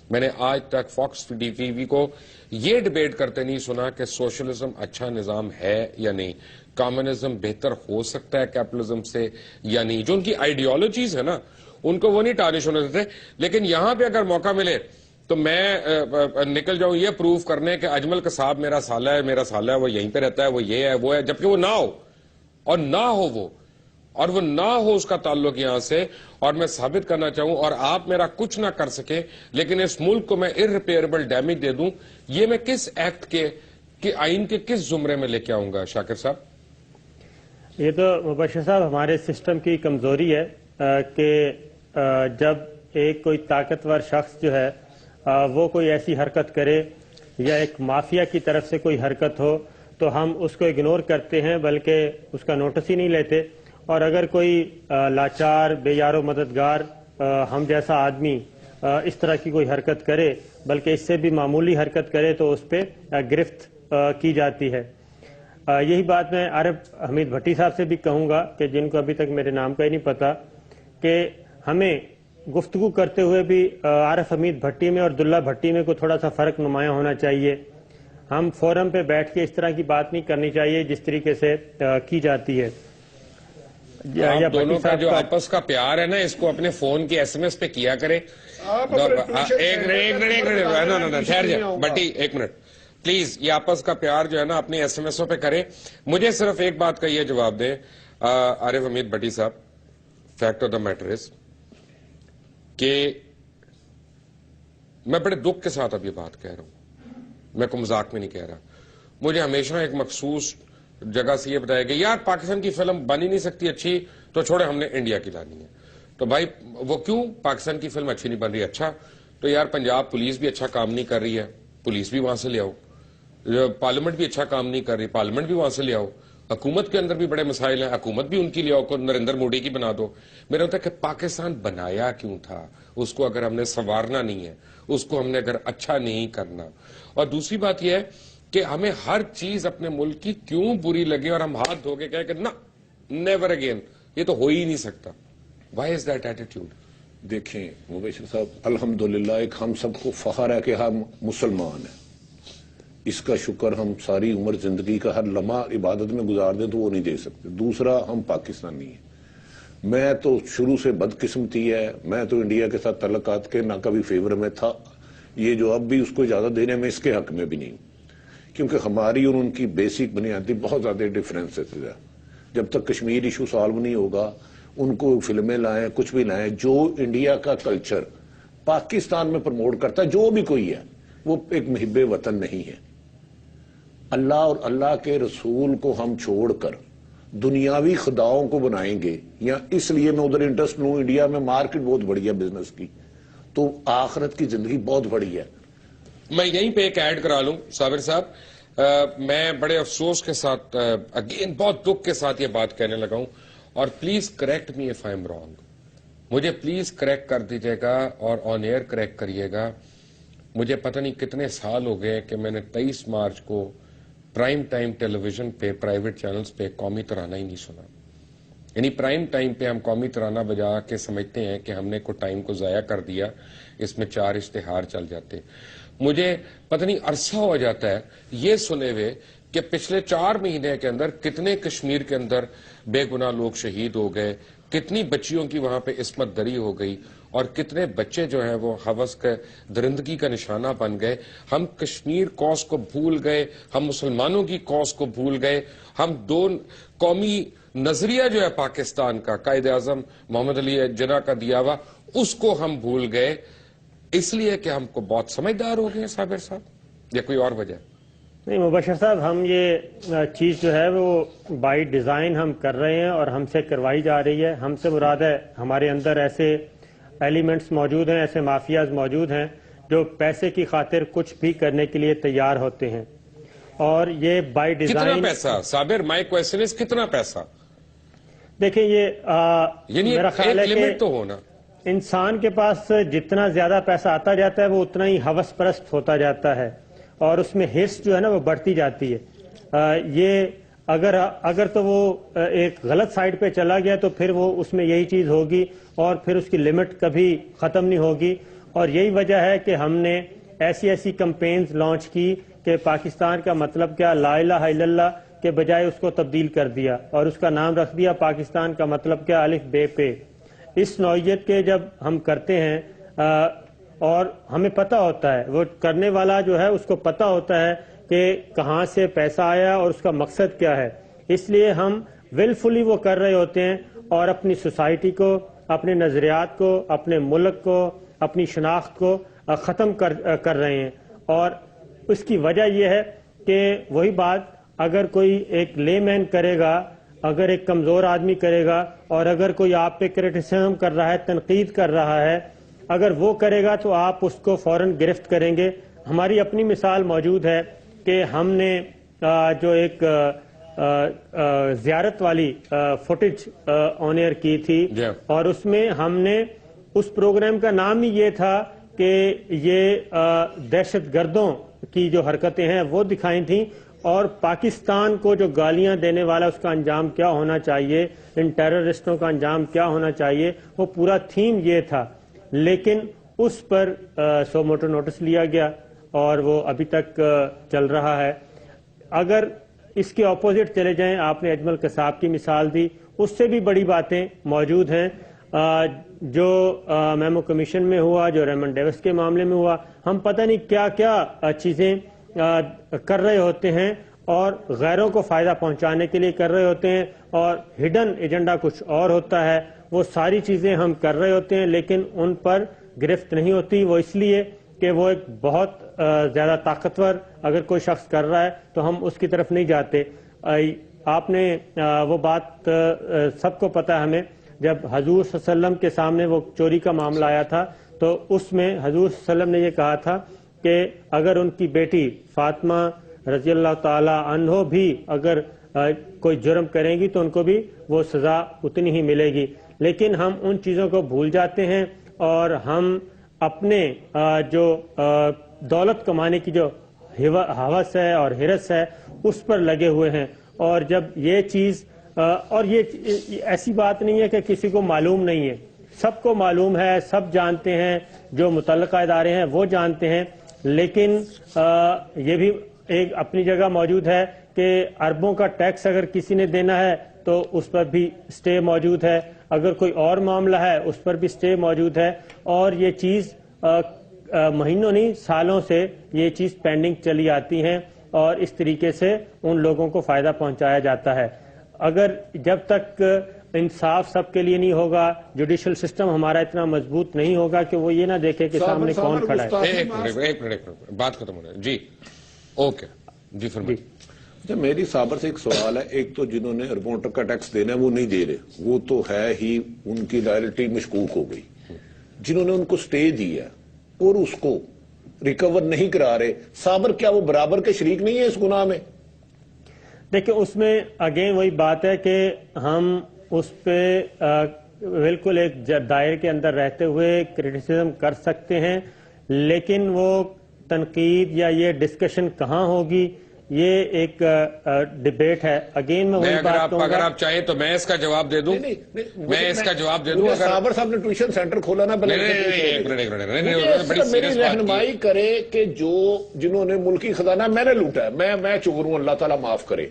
میں نے آج تک فاکس ٹی وی کو یہ ڈیبیٹ کرتے نہیں سنا کہ سوشلزم اچھا نظام ہے یا نہیں, کمیونزم بہتر ہو سکتا ہے کیپٹلزم سے یا نہیں. جو ان کی آئیڈیالوجیز ہے نا ان کو وہ نہیں ٹارنش ہونے دیتے. لیکن یہاں پہ اگر موقع ملے تو میں نکل جاؤں یہ پروف کرنے کہ اجمل قصاب میرا سالہ ہے, وہ یہیں پہ رہتا ہے, وہ یہ ہے وہ ہے, جبکہ وہ نہ ہو اور نہ ہو وہ اور وہ نہ ہو اس کا تعلق یہاں سے, اور میں ثابت کرنا چاہوں اور آپ میرا کچھ نہ کر سکے لیکن اس ملک کو میں ارریپیئربل ڈیمیج دے دوں, یہ میں کس ایکٹ کے آئین کے کس زمرے میں لے کے آؤں گا شاکر صاحب؟ یہ تو مبشر صاحب ہمارے سسٹم کی کمزوری ہے کہ جب ایک کوئی طاقتور شخص جو ہے وہ کوئی ایسی حرکت کرے یا ایک مافیا کی طرف سے کوئی حرکت ہو تو ہم اس کو اگنور کرتے ہیں, بلکہ اس کا نوٹس ہی نہیں لیتے. اور اگر کوئی لاچار بے یار و مددگار ہم جیسا آدمی اس طرح کی کوئی حرکت کرے, بلکہ اس سے بھی معمولی حرکت کرے, تو اس پہ گرفت کی جاتی ہے. یہی بات میں عارف حمید بھٹی صاحب سے بھی کہوں گا کہ جن کو ابھی تک میرے نام کا ہی نہیں پتا, کہ ہمیں گفتگو کرتے ہوئے بھی عارف حمید بھٹی میں اور عبداللہ بھٹی میں کو تھوڑا سا فرق نمایاں ہونا چاہیے. ہم فورم پہ بیٹھ کے اس طرح کی بات نہیں کرنی چاہیے جس طریقے سے کی جاتی ہے. آپ دونوں کا جو آپس کا پیار ہے نا اس کو اپنے فون کی ایس ایم ایس پہ کیا کرے. ایک منٹ ٹھہر جائے بٹی, ایک منٹ پلیز, یہ آپس کا پیار جو ہے نا اپنی ایس ایم ایسوں پہ کرے. مجھے صرف ایک بات کا یہ جواب دیں عارف حمید بھٹی صاحب, fact of the matter is کہ میں بڑے دکھ کے ساتھ اب یہ بات کہہ رہا ہوں, میں کو مذاق میں نہیں کہہ رہا. مجھے ہمیشہ ایک مخصوص جگہ سے یہ بتایا کہ یار پاکستان کی فلم بن ہی نہیں سکتی اچھی تو چھوڑے ہم نے انڈیا کی لانی ہے. تو بھائی وہ کیوں پاکستان کی فلم اچھی نہیں بن رہی؟ اچھا تو یار پنجاب پولیس بھی اچھا کام نہیں کر رہی ہے, پولیس بھی وہاں سے لے آؤ. پارلیمنٹ بھی اچھا کام نہیں کر رہی، پارلیمنٹ بھی وہاں سے لے آؤ، حکومت کے اندر بھی بڑے مسائل ہیں، حکومت بھی ان کی لے آؤ، نریندر مودی کی بنا دو۔ میرا ہوتا ہے کہ پاکستان بنایا کیوں تھا؟ اس کو اگر ہم نے سنوارنا نہیں ہے، اس کو ہم نے اگر اچھا نہیں کرنا، اور دوسری بات یہ ہے کہ ہمیں ہر چیز اپنے ملک کی کیوں بری لگے اور ہم ہاتھ دھو کے کہیں کہ نا نیور اگین، یہ تو ہو ہی نہیں سکتا۔ Why is that attitude? دیکھیں مبشر صاحب، الحمدللہ ایک ہم سب کو فخر ہے کہ ہم مسلمان ہیں، اس کا شکر ہم ساری عمر زندگی کا ہر لمحہ عبادت میں گزار دیں تو وہ نہیں دے سکتے۔ دوسرا، ہم پاکستانی ہیں۔ میں تو شروع سے بدقسمتی ہے، میں تو انڈیا کے ساتھ تعلقات کے نہ کبھی فیور میں تھا، یہ جو اب بھی اس کو اجازت دینے میں اس کے حق میں بھی نہیں ہوں، کیونکہ ہماری اور ان کی بیسک بنیادی بہت زیادہ ڈفرینسز ہے۔ جب تک کشمیر ایشو سالو نہیں ہوگا، ان کو فلمیں لائیں، کچھ بھی لائیں، جو انڈیا کا کلچر پاکستان میں پروموٹ کرتا ہے جو بھی کوئی ہے، وہ ایک محب وطن نہیں ہے۔ اللہ اور اللہ کے رسول کو ہم چھوڑ کر دنیاوی خداؤں کو بنائیں گے، یا اس لیے میں ادھر انٹرسٹ لوں، انڈیا میں مارکیٹ بہت بڑی ہے بزنس کی، تو آخرت کی زندگی بہت بڑی ہے۔ میں یہیں پہ ایک ایڈ کرا لوں صابر صاحب، میں بڑے افسوس کے ساتھ اگین بہت دکھ کے ساتھ یہ بات کہنے لگا ہوں، اور please correct me if I am wrong, مجھے پلیز کریکٹ کر دیجیے گا اور آن ایئر کریکٹ کریے گا۔ مجھے پتہ نہیں کتنے سال ہو گئے کہ میں نے 23 مارچ کو پرائم ٹائم ٹیلی ویژن پہ پرائیویٹ چینلز پہ قومی ترانہ ہی نہیں سنا۔ یعنی پرائم ٹائم پہ ہم قومی ترانہ بجا کے سمجھتے ہیں کہ ہم نے کوئی ٹائم کو ضائع کر دیا، اس میں 4 اشتہار چل جاتے۔ مجھے پتہ نہیں عرصہ ہو جاتا ہے یہ سنے ہوئے کہ پچھلے 4 مہینے کے اندر کتنے کشمیر کے اندر بے گناہ لوگ شہید ہو گئے، کتنی بچیوں کی وہاں پہ عصمت دری ہو گئی، اور کتنے بچے جو ہیں وہ ہوس کے درندگی کا نشانہ بن گئے۔ ہم کشمیر کوس کو بھول گئے، ہم مسلمانوں کی کوس کو بھول گئے، ہم دو قومی نظریہ جو ہے پاکستان کا قائد اعظم محمد علی جناح کا دیا ہوا، اس کو ہم بھول گئے، اس لیے کہ ہم کو بہت سمجھدار ہو گئے صابر صاحب، یا کوئی اور وجہ؟ نہیں مبشر صاحب، ہم یہ چیز جو ہے وہ بائی ڈیزائن ہم کر رہے ہیں اور ہم سے کروائی جا رہی ہے۔ ہم سے مراد ہے ہمارے اندر ایسے ایلیمنٹس موجود ہیں، ایسے مافیاز موجود ہیں جو پیسے کی خاطر کچھ بھی کرنے کے لیے تیار ہوتے ہیں، اور یہ بائی ڈیزائن۔ کتنا پیسہ صابر؟ مائی کویسچن از کتنا پیسہ؟ دیکھیں یہ یعنی میرا خیال ہے ایک کہ لمٹ تو ہونا۔ انسان کے پاس جتنا زیادہ پیسہ آتا جاتا ہے وہ اتنا ہی ہوس پرست ہوتا جاتا ہے، اور اس میں ہرس جو ہے نا وہ بڑھتی جاتی ہے۔ یہ اگر تو وہ ایک غلط سائڈ پہ چلا گیا تو پھر وہ اس میں یہی چیز ہوگی، اور پھر اس کی لمٹ کبھی ختم نہیں ہوگی۔ اور یہی وجہ ہے کہ ہم نے ایسی کمپینز لانچ کی کہ پاکستان کا مطلب کیا، لا الہ الا اللہ کے بجائے اس کو تبدیل کر دیا، اور اس کا نام رکھ دیا پاکستان کا مطلب کیا، الف بے پہ۔ اس نوعیت کے جب ہم کرتے ہیں اور ہمیں پتہ ہوتا ہے، وہ کرنے والا جو ہے اس کو پتہ ہوتا ہے کہ کہاں سے پیسہ آیا اور اس کا مقصد کیا ہے، اس لیے ہم ولفلی وہ کر رہے ہوتے ہیں، اور اپنی سوسائٹی کو، اپنے نظریات کو، اپنے ملک کو، اپنی شناخت کو ختم کر رہے ہیں۔ اور اس کی وجہ یہ ہے کہ وہی بات، اگر کوئی ایک لے مین کرے گا، اگر ایک کمزور آدمی کرے گا، اور اگر کوئی آپ پہ کریٹیسزم کر رہا ہے، تنقید کر رہا ہے، اگر وہ کرے گا تو آپ اس کو فوراً گرفت کریں گے۔ ہماری اپنی مثال موجود ہے کہ ہم نے جو ایک زیارت والی فوٹیج آن ایئر کی تھی، اور اس میں ہم نے اس پروگرام کا نام ہی یہ تھا کہ یہ دہشت گردوں کی جو حرکتیں ہیں وہ دکھائی تھیں، اور پاکستان کو جو گالیاں دینے والا اس کا انجام کیا ہونا چاہیے، ان ٹیررسٹوں کا انجام کیا ہونا چاہیے، وہ پورا تھیم یہ تھا۔ لیکن اس پر سو موٹو نوٹس لیا گیا اور وہ ابھی تک چل رہا ہے۔ اگر اس کے اپوزٹ چلے جائیں، آپ نے اجمل قصاب کی مثال دی، اس سے بھی بڑی باتیں موجود ہیں، جو میمو کمیشن میں ہوا، جو ریمن ڈیوس کے معاملے میں ہوا۔ ہم پتہ نہیں کیا کیا چیزیں کر رہے ہوتے ہیں، اور غیروں کو فائدہ پہنچانے کے لیے کر رہے ہوتے ہیں، اور ہڈن ایجنڈا کچھ اور ہوتا ہے۔ وہ ساری چیزیں ہم کر رہے ہوتے ہیں، لیکن ان پر گرفت نہیں ہوتی۔ وہ اس لیے کہ وہ ایک بہت زیادہ طاقتور اگر کوئی شخص کر رہا ہے تو ہم اس کی طرف نہیں جاتے۔ آپ نے وہ بات سب کو پتہ ہے ہمیں، جب حضور صلی اللہ علیہ وسلم کے سامنے وہ چوری کا معاملہ آیا تھا تو اس میں حضور صلی اللہ علیہ وسلم نے یہ کہا تھا کہ اگر ان کی بیٹی فاطمہ رضی اللہ تعالی عنہ بھی اگر کوئی جرم کریں گی تو ان کو بھی وہ سزا اتنی ہی ملے گی. لیکن ہم ان چیزوں کو بھول جاتے ہیں اور ہم اپنے جو دولت کمانے کی جو ہوس ہے اور ہرس ہے اس پر لگے ہوئے ہیں. اور جب یہ چیز اور یہ ایسی بات نہیں ہے کہ کسی کو معلوم نہیں ہے، سب کو معلوم ہے، سب جانتے ہیں، جو متعلقہ ادارے ہیں وہ جانتے ہیں. لیکن یہ بھی ایک اپنی جگہ موجود ہے کہ اربوں کا ٹیکس اگر کسی نے دینا ہے تو اس پر بھی سٹے موجود ہے، اگر کوئی اور معاملہ ہے اس پر بھی سٹے موجود ہے. اور یہ چیز مہینوں نہیں سالوں سے یہ چیز پینڈنگ چلی آتی ہیں اور اس طریقے سے ان لوگوں کو فائدہ پہنچایا جاتا ہے. اگر جب تک انصاف سب کے لیے نہیں ہوگا، جوڈیشل سسٹم ہمارا اتنا مضبوط نہیں ہوگا کہ وہ یہ نہ دیکھے کہ سامنے کون کھڑا ہے. ایک منٹ بات ختم ہو رہا ہے. جی اوکے جی فرمائیے. اچھا میری صابر سے ایک سوال ہے. ایک تو جنہوں نے اربوں کا ٹیکس دینا ہے وہ نہیں دے رہے، وہ تو ہے ہی ان کی لائلٹی مشکوک ہو گئی. جنہوں نے ان کو سٹے دی ہے اور اس کو ریکور نہیں کرا رہے، صابر کیا وہ برابر کے شریک نہیں ہے اس گناہ میں؟ دیکھیں اس میں اگین وہی بات ہے کہ ہم اس پہ بالکل ایک دائرے کے اندر رہتے ہوئے کرٹیسزم کر سکتے ہیں، لیکن وہ تنقید یا یہ ڈسکشن کہاں ہوگی یہ ایک ڈیبیٹ ہے. اگین میں وہی بات کہوں گا، اگر آپ چاہیں تو میں اس کا جواب دے دوں. میں اس کا جواب دے دوں. صابر صاحب نے ٹیوشن سینٹر کھولا نا، میری رہنمائی کرے کہ جنہوں نے ملکی خزانہ میں نے لوٹا ہے، میں چور ہوں، اللہ تعالیٰ معاف کرے.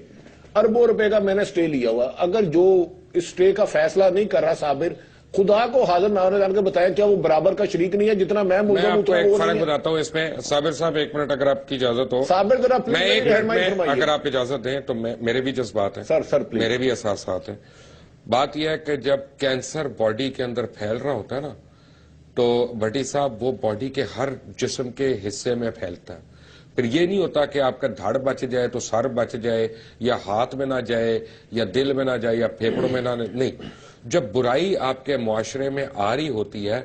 اربوں روپے کا میں نے سٹے لیا ہوا، اگر جو اس سٹے کا فیصلہ نہیں کر رہا صابر، خدا کو حاضر نہ ہونے جان کے بتایا کیا وہ برابر کا شریک نہیں ہے جتنا میں ملزم ہوں؟ ایک فرق بتاتا ہوں اس میں. صابر صاحب ایک منٹ اگر آپ کی اجازت ہو. صابر ذرا اگر آپ اجازت دیں تو میرے بھی جذبات ہیں، سر میرے بھی احساسات ہیں. بات یہ ہے کہ جب کینسر باڈی کے اندر پھیل رہا ہوتا ہے نا تو بھٹی صاحب وہ باڈی کے ہر جسم کے حصے میں پھیلتا ہے. پھر یہ نہیں ہوتا کہ آپ کا دھڑ بچ جائے تو سر بچ جائے، یا ہاتھ میں نہ جائے، یا دل میں نہ جائے، یا پھیپڑوں میں نہ نہیں. جب برائی آپ کے معاشرے میں آ رہی ہوتی ہے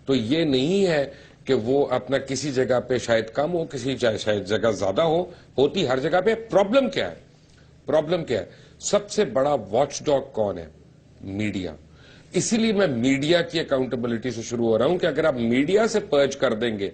تو یہ نہیں ہے کہ وہ اپنا کسی جگہ پہ شاید کم ہو، کسی شاید جگہ زیادہ ہوتی ہر جگہ پہ. پرابلم کیا ہے؟ پرابلم کیا ہے؟ سب سے بڑا واچ ڈاگ کون ہے؟ میڈیا. اسی لیے میں میڈیا کی اکاؤنٹیبلٹی سے شروع ہو رہا ہوں کہ اگر آپ میڈیا سے پرچ کر دیں گے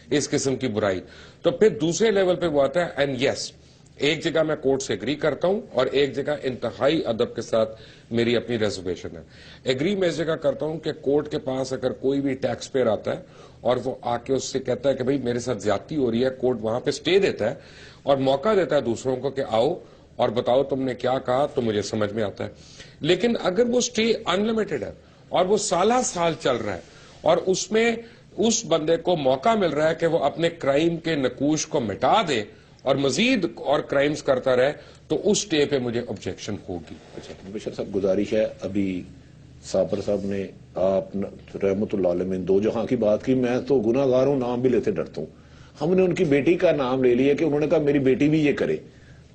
اس قسم کی برائی تو پھر دوسرے لیول پہ وہ آتا ہے. اینڈ یس ایک جگہ میں کورٹ سے ایگری کرتا ہوں اور ایک جگہ انتہائی ادب کے ساتھ میری اپنی ریزرویشن ہے. ایگری میں اس جگہ کرتا ہوں کہ کورٹ کے پاس اگر کوئی بھی ٹیکس پیئر آتا ہے اور وہ آ کے اس سے کہتا ہے کہ بھئی میرے ساتھ زیادتی ہو رہی ہے، کورٹ وہاں پہ سٹے دیتا ہے اور موقع دیتا ہے دوسروں کو کہ آؤ اور بتاؤ تم نے کیا کہا تو مجھے سمجھ میں آتا ہے. لیکن اگر وہ سٹے انلمیٹڈ ہے اور وہ سالہ سال چل رہا ہے اور اس میں اس بندے کو موقع مل رہا ہے کہ وہ اپنے کرائم کے نقوش کو مٹا دے اور مزید اور کرائمز کرتا رہے تو اس سٹے پہ مجھے آبجیکشن ہوگی. بشر صاحب گزارش ہے، ابھی صابر صاحب نے آپ رحمت اللہ علیہ دو جہاں کی بات کی. میں تو گناہ گار ہوں، نام بھی لیتے ڈرتا ہوں. ہم نے ان کی بیٹی کا نام لے لیا کہ انہوں نے کہا میری بیٹی بھی یہ کرے،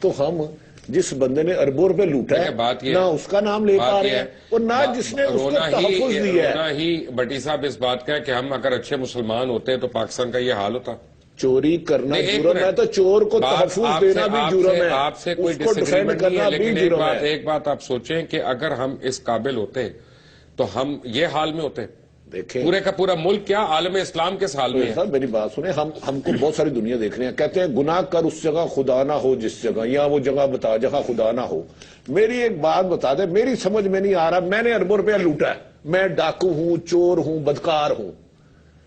تو ہم جس بندے نے اربوں روپے لوٹا ہے نہ اس کا نام لے پا رہے ہیں اور نہ جس نے اس کو تحفظ دیا ہے. رونا ہی بٹی صاحب اس بات کا ہے کہ ہم اگر اچھے مسلمان ہوتے تو پاکستان کا یہ حال ہوتا. چوری کرنا جرم ہے تو چور کو تحفظ دینا بھی جرم ہے، آپ سے کوئی ڈسگریمنٹ نہیں ہے. لیکن ایک بات آپ سوچیں کہ اگر ہم اس قابل ہوتے تو ہم یہ حال میں ہوتے. دیکھیں پورے کا پورا ملک کیا عالم اسلام کے حال میں ہے. میری بات سنیں، ہم کو بہت ساری دنیا دیکھ رہے ہیں، کہتے ہیں گناہ کر اس جگہ خدا نہ ہو جس جگہ، یا وہ جگہ بتا جہاں خدا نہ ہو. میری ایک بات بتا دے، میری سمجھ میں نہیں آ رہا، میں نے اربوں روپیہ لوٹا ہے، میں ڈاکو ہوں، چور ہوں، بدکار ہوں،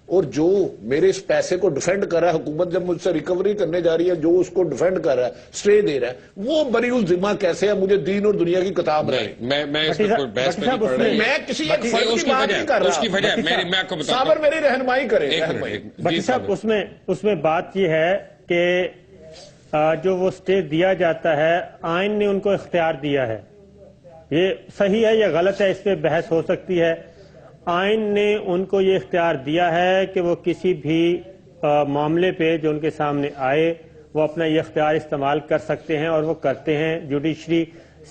اور جو میرے اس پیسے کو ڈیفینڈ کر رہا ہے، حکومت جب مجھ سے ریکوری کرنے جا رہی ہے، جو اس کو ڈیفینڈ کر رہا ہے، سٹے دے رہا ہے، وہ بری الذمہ کیسے ہے؟ مجھے دین اور دنیا کی کتاب ہے. میں اس پر کوئی بحث نہیں پڑھ رہا. میں کسی ایک فرد کی بات نہیں کر رہا. اس کی وجہ میں آپ کو بتاتا ہوں. صابر میری رہنمائی کرے. بٹی صاحب اس میں بات یہ ہے کہ جو وہ سٹے دیا جاتا ہے آئین نے ان کو اختیار دیا ہے. یہ صحیح ہے یا غلط ہے اس پہ بحث ہو سکتی ہے. آئین نے ان کو یہ اختیار دیا ہے کہ وہ کسی بھی معاملے پہ جو ان کے سامنے آئے وہ اپنا یہ اختیار استعمال کر سکتے ہیں اور وہ کرتے ہیں. جوڈیشری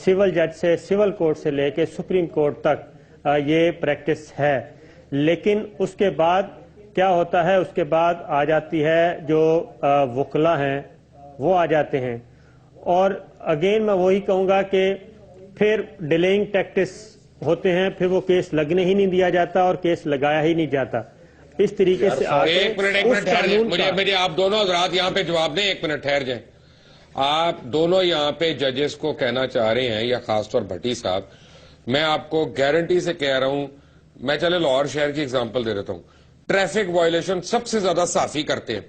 سول جج سے سول کورٹ سے لے کے سپریم کورٹ تک یہ پریکٹس ہے. لیکن اس کے بعد کیا ہوتا ہے؟ اس کے بعد آ جاتی ہے جو وکلا ہیں وہ آ جاتے ہیں اور اگین میں وہی کہوں گا کہ پھر ڈیلیئنگ ٹیکٹس ہوتے ہیں, پھر وہ کیس لگنے ہی نہیں دیا جاتا اور کیس لگایا ہی نہیں جاتا. اس طریقے سے ایک منٹ ٹھہر جائیں, مجھے آپ دونوں حضرات یہاں پہ جواب دیں. ایک منٹ ٹھہر جائیں. آپ دونوں یہاں پہ ججز کو کہنا چاہ رہے ہیں, یا خاص طور بھٹی صاحب, میں آپ کو گارنٹی سے کہہ رہا ہوں, میں چلے لاہور شہر کی اگزامپل دے دیتا ہوں. ٹریفک وائلیشن سب سے زیادہ صحافی کرتے ہیں.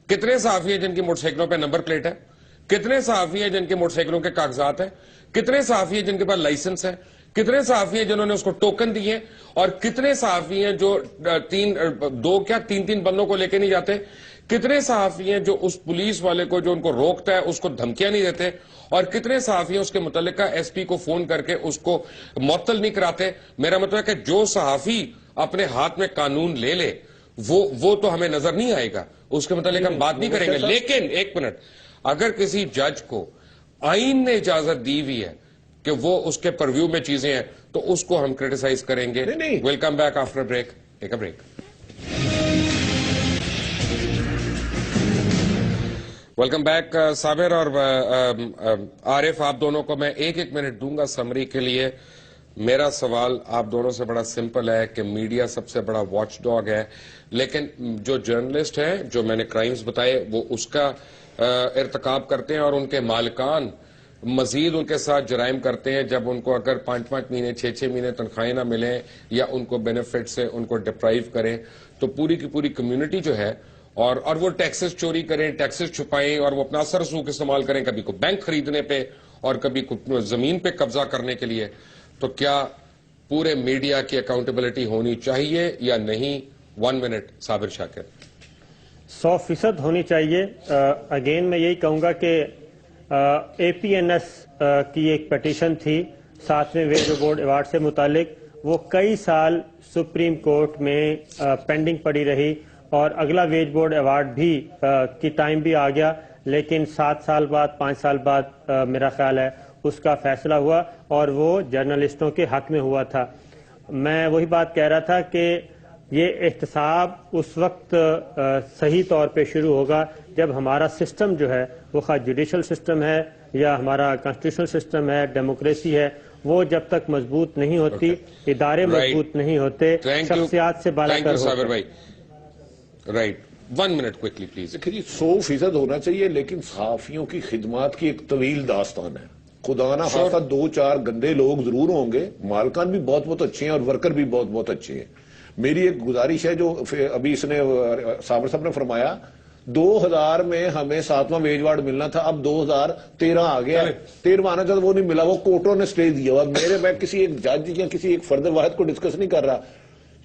کتنے صحافی ہیں جن کی موٹر سائیکلوں پہ نمبر پلیٹ ہے؟ کتنے صحافی ہیں جن کے موٹر سائیکلوں کے کاغذات ہیں؟ کتنے صحافی ہیں جن کے پاس لائسنس ہے؟ کتنے صحافی ہیں جنہوں نے اس کو ٹوکن دیے؟ اور کتنے صحافی ہیں جو تین بندوں کو لے کے نہیں جاتے؟ کتنے صحافی ہیں جو اس پولیس والے کو جو ان کو روکتا ہے اس کو دھمکیاں نہیں دیتے؟ اور کتنے صحافی ہیں اس کے متعلقہ ایس پی کو فون کر کے اس کو معطل نہیں کراتے؟ میرا مطلب ہے کہ جو صحافی اپنے ہاتھ میں قانون لے لے وہ تو ہمیں نظر نہیں آئے گا, اس کے متعلق ہم بات نہیں کریں گے. لیکن ایک منٹ, اگر کسی جج کو آئین نے اجازت دی ہوئی ہے کہ وہ اس کے پرویو میں چیزیں ہیں تو اس کو ہم کریٹیسائز کریں گے. Welcome back after break. Take a break. Welcome back. Sabir اور عارف, آپ دونوں کو میں ایک منٹ دوں گا سمری کے لیے. میرا سوال آپ دونوں سے بڑا سمپل ہے کہ میڈیا سب سے بڑا واچ ڈاگ ہے, لیکن جو جرنلسٹ ہیں, جو میں نے کرائمز بتائے, وہ اس کا ارتکاب کرتے ہیں اور ان کے مالکان مزید ان کے ساتھ جرائم کرتے ہیں جب ان کو اگر 5-5 مہینے 6-6 مہینے تنخواہیں نہ ملیں یا ان کو بینیفٹ سے ان کو ڈپرائیو کریں, تو پوری کی پوری کمیونٹی جو ہے اور وہ ٹیکسز چوری کریں, ٹیکسز چھپائیں اور وہ اپنا اثر رسوخ استعمال کریں, کبھی کو بینک خریدنے پہ اور کبھی زمین پہ قبضہ کرنے کے لیے. تو کیا پورے میڈیا کی اکاؤنٹیبلٹی ہونی چاہیے یا نہیں؟ 1 منٹ صابر شاکر. 100% ہونی چاہیے. اگین میں یہی کہوں گا کہ اے پی این ایس کی ایک پٹیشن تھی 7ویں ویج بورڈ ایوارڈ سے متعلق, وہ کئی سال سپریم کورٹ میں پینڈنگ پڑی رہی اور اگلا ویج بورڈ ایوارڈ بھی کی ٹائم بھی آ گیا, لیکن 7 سال بعد 5 سال بعد میرا خیال ہے اس کا فیصلہ ہوا اور وہ جرنلسٹوں کے حق میں ہوا تھا. میں وہی بات کہہ رہا تھا کہ یہ احتساب اس وقت صحیح طور پہ شروع ہوگا جب ہمارا سسٹم جو ہے, وہ خواہ جوڈیشل سسٹم ہے یا ہمارا کانسٹیٹیوشنل سسٹم ہے, ڈیموکریسی ہے, وہ جب تک مضبوط نہیں ہوتی, ادارے مضبوط نہیں ہوتے, شخصیات سے بالا تر ہوتے. رائٹ. 1 minute quickly please. دیکھیں جی, 100% ہونا چاہیے, لیکن صحافیوں کی خدمات کی ایک طویل داستان ہے. خدا نہ خواستہ 2-4 گندے لوگ ضرور ہوں گے, مالکان بھی بہت اچھے ہیں اور ورکر بھی بہت اچھے ہیں. میری ایک گزارش ہے جو ابھی اس نے صابر صاحب نے فرمایا, 2000 میں ہمیں 7واں ویج وارڈ ملنا تھا, اب 2013 آ گیا, 13 آنا چاہتا وہ نہیں ملا, وہ کورٹوں نے سٹے دیا ہوا. میں کسی ایک جج یا کسی ایک فرد واحد کو ڈسکس نہیں کر رہا.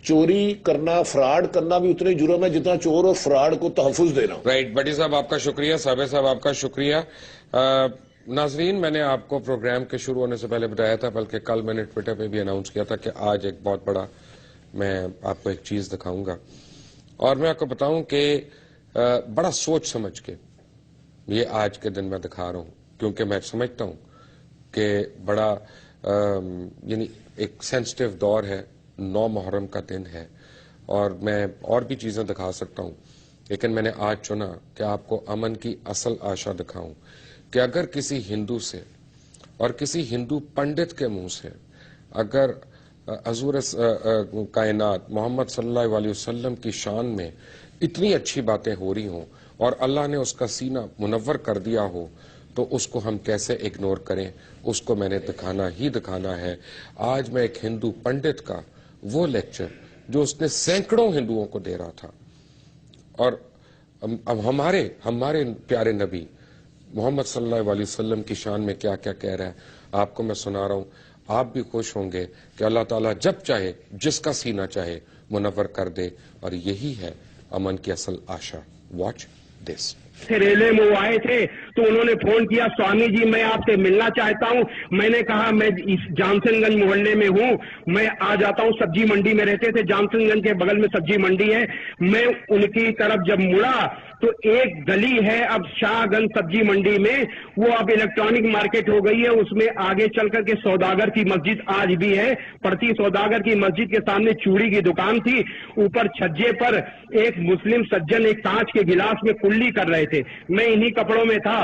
چوری کرنا, فراڈ کرنا بھی اتنے جرم ہے جتنا چور اور فراڈ کو تحفظ دینا. رائٹ. بٹی صاحب آپ کا شکریہ, صابر صاحب آپ کا شکریہ. ناظرین, میں نے آپ کو پروگرام کے شروع ہونے سے پہلے بتایا تھا, بلکہ کل میں نے ٹویٹر پہ بھی اناؤنس کیا تھا کہ آج ایک بہت بڑا میں آپ کو ایک چیز دکھاؤں گا, اور میں آپ کو بتاؤں کہ بڑا سوچ سمجھ کے یہ آج کے دن میں دکھا رہا ہوں, کیونکہ میں سمجھتا ہوں کہ بڑا یعنی ایک سینسٹیو دور ہے, 9 محرم کا دن ہے, اور میں اور بھی چیزیں دکھا سکتا ہوں, لیکن میں نے آج چنا کہ آپ کو امن کی اصل آشا دکھاؤں کہ اگر کسی ہندو سے اور کسی ہندو پنڈت کے منہ سے اگر حضور کائنات محمد صلی اللہ علیہ وسلم کی شان میں اتنی اچھی باتیں ہو رہی ہوں اور اللہ نے اس کا سینہ منور کر دیا ہو, تو اس کو ہم کیسے اگنور کریں؟ اس کو میں نے دکھانا ہی دکھانا ہے. آج میں ایک ہندو پنڈت کا وہ لیکچر جو اس نے سینکڑوں ہندوؤں کو دے رہا تھا, اور اب ہمارے پیارے نبی محمد صلی اللہ علیہ وسلم کی شان میں کیا کیا کہہ رہا ہے, آپ کو میں سنا رہا ہوں. آپ بھی خوش ہوں گے کہ اللہ تعالیٰ جب چاہے جس کا سینہ چاہے منور کر دے, اور یہی ہے امن کی اصل آشا. Watch this. ریلے میں وہ آئے تھے تو انہوں نے فون کیا, سوامی جی میں آپ سے ملنا چاہتا ہوں. میں نے کہا میں جانسن گنج محلے میں ہوں, میں آ جاتا ہوں. سبزی منڈی میں رہتے تھے, جانسن گنج کے بغل میں سبزی منڈی ہے. میں ان کی طرف جب مڑا تو ایک گلی ہے اب شاہ گنج سبزی منڈی میں, وہ اب الیکٹرانک مارکیٹ ہو گئی ہے, اس میں آگے چل کر کے سوداگر کی مسجد آج بھی ہے پڑتی. سوداگر کی مسجد کے سامنے چوڑی کی دکان تھی, اوپر چھجے پر ایک مسلم سجن ایک کانچ کے گلاس میں کلی کر رہے تھے. میں انہی کپڑوں میں تھا,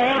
اور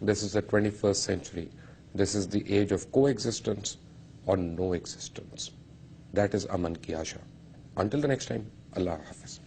this is the 21st century. This is the age of coexistence or no existence. That is Aman ki Asha. Until the next time, Allah Hafiz.